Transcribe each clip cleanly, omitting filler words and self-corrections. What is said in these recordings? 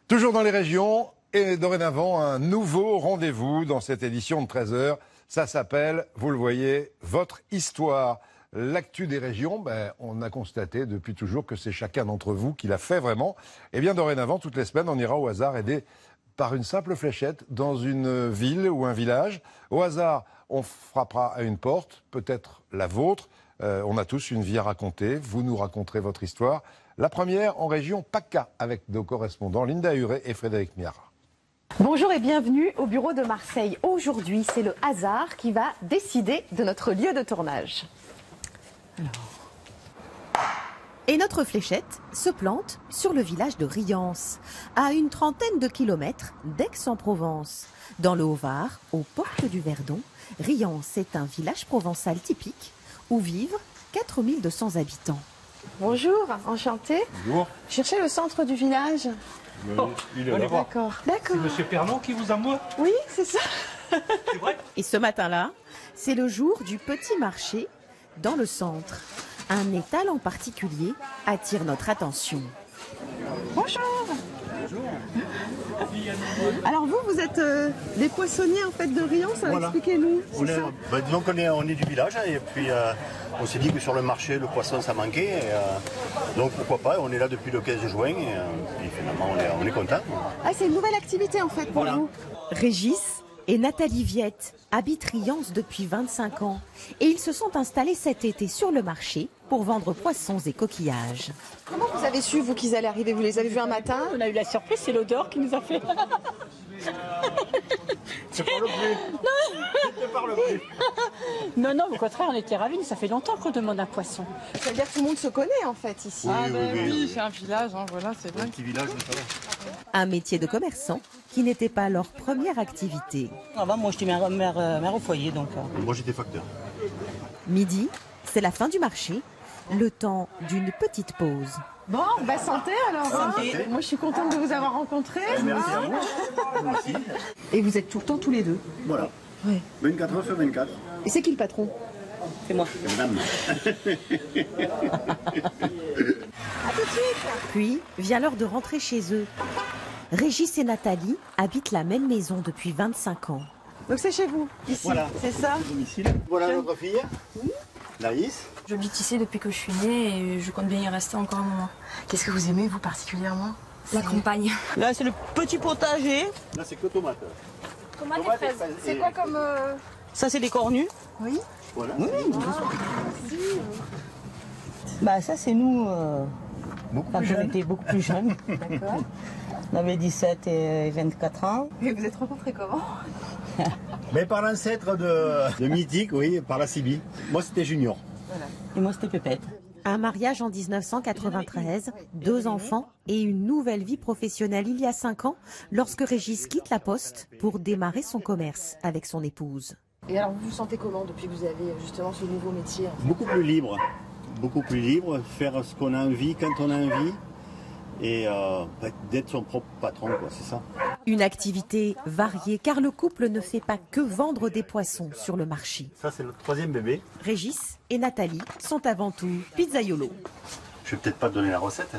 Toujours dans les régions et dorénavant un nouveau rendez-vous dans cette édition de 13h. Ça s'appelle, vous le voyez, Votre Histoire. L'actu des régions, on a constaté depuis toujours que c'est chacun d'entre vous qui l'a fait vraiment. Et bien dorénavant, toutes les semaines, on ira au hasard aider par une simple fléchette dans une ville ou un village. Au hasard, on frappera à une porte, peut-être la vôtre. On a tous une vie à raconter. Vous nous raconterez votre histoire. La première en région PACA avec nos correspondants Linda Huré et Frédéric Miara. Bonjour et bienvenue au bureau de Marseille. Aujourd'hui, c'est le hasard qui va décider de notre lieu de tournage. Et notre fléchette se plante sur le village de Riance, à une trentaine de kilomètres d'Aix-en-Provence. Dans le Haut-Var, aux portes du Verdon, Riance est un village provençal typique où vivent 4200 habitants. Bonjour, enchantée. Bonjour. Cherchez le centre du village. Il est là. D'accord. C'est monsieur Pernon qui vous envoie? Oui, c'est ça. C'est vrai? Et ce matin-là, c'est le jour du petit marché dans le centre. Un étal en particulier attire notre attention. Bonjour. Alors vous êtes des poissonniers en fait de Riance, Voilà. expliquez-nous. Disons qu'on est du village et puis on s'est dit que sur le marché le poisson ça manquait donc pourquoi pas, on est là depuis le 15 juin et finalement on est content. Ah, c'est une nouvelle activité en fait pour Voilà. vous. Régis et Nathalie Viette habitent Riance depuis 25 ans et ils se sont installés cet été sur le marché pour vendre poissons et coquillages. Comment vous avez su vous qu'ils allaient arriver? Vous les avez vus un matin? On a eu la surprise, c'est l'odeur qui nous a fait. Je parle plus. Je parle plus. Non, non, au contraire, on était ravis. Ça fait longtemps qu'on demande un poisson. Ça veut dire que tout le monde se connaît en fait ici. Oui. C'est un village, hein, voilà, c'est vrai. Un petit village, mais ça va. Un métier de commerçant qui n'était pas leur première activité. Avant, moi, j'étais mère au foyer, donc. Moi j'étais facteur. Midi, c'est la fin du marché, le temps d'une petite pause. Bon, santé alors. Santé. Moi je suis contente de vous avoir rencontré. Merci à vous. Merci. Et vous êtes tout le temps tous les deux. Voilà. Ouais. 24 heures sur 24. Et c'est qui le patron? C'est moi. Madame. Puis vient l'heure de rentrer chez eux. Régis et Nathalie habitent la même maison depuis 25 ans. Donc c'est chez vous, ici, Voilà. c'est ça? Domicile. Voilà notre fille. Naïs. J'habite ici depuis que je suis née et je compte bien y rester encore un moment. Qu'est-ce que vous aimez vous particulièrement? La campagne. Là, c'est le petit potager. Là c'est que tomate. Tomates Tomates et et fraises. fraises. C'est quoi comme... Ça, c'est des cornus. Oui. Voilà. Bah, ça, c'est nous, Beaucoup quand plus on jeune. était beaucoup plus jeunes. D'accord. On avait 17 et 24 ans. Et vous êtes rencontrés comment? Mais par l'ancêtre de Mythique, oui, par la Sibylle. Moi c'était Junior. Et moi, c'était Pépette. Un mariage en 1993, 2 enfants et une nouvelle vie professionnelle il y a 5 ans, lorsque Régis quitte la Poste pour démarrer son commerce avec son épouse. Et alors vous vous sentez comment depuis que vous avez justement ce nouveau métier? Beaucoup plus libre. Beaucoup plus libre, faire ce qu'on a envie quand on a envie et d'être son propre patron, quoi, c'est ça. Une activité variée car le couple ne fait pas que vendre des poissons sur le marché. Ça c'est notre troisième bébé. Régis et Nathalie sont avant tout pizzaiolos. Je vais peut-être pas te donner la recette.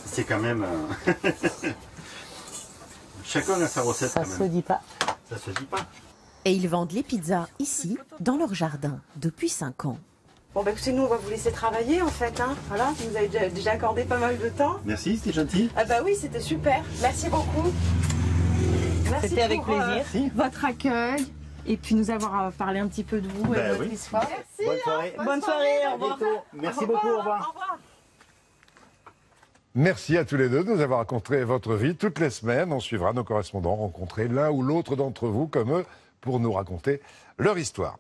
C'est quand même... Chacun a sa recette Ça quand se même. dit pas. Ça se dit pas. Et ils vendent les pizzas ici, dans leur jardin, depuis 5 ans. Bon, écoutez, nous, on va vous laisser travailler, en fait. Hein. Voilà, vous nous avez déjà accordé pas mal de temps. Merci, c'était gentil. Ah bah oui, c'était super. Merci beaucoup. Merci C'était avec pour, plaisir. votre accueil et puis nous avoir parlé un petit peu de vous et Ben de votre oui. histoire. Bonne soirée. Bonne soirée, au revoir. Merci beaucoup, au revoir. Merci à tous les deux de nous avoir raconté votre vie. Toutes les semaines, on suivra nos correspondants rencontrer l'un ou l'autre d'entre vous comme eux pour nous raconter leur histoire.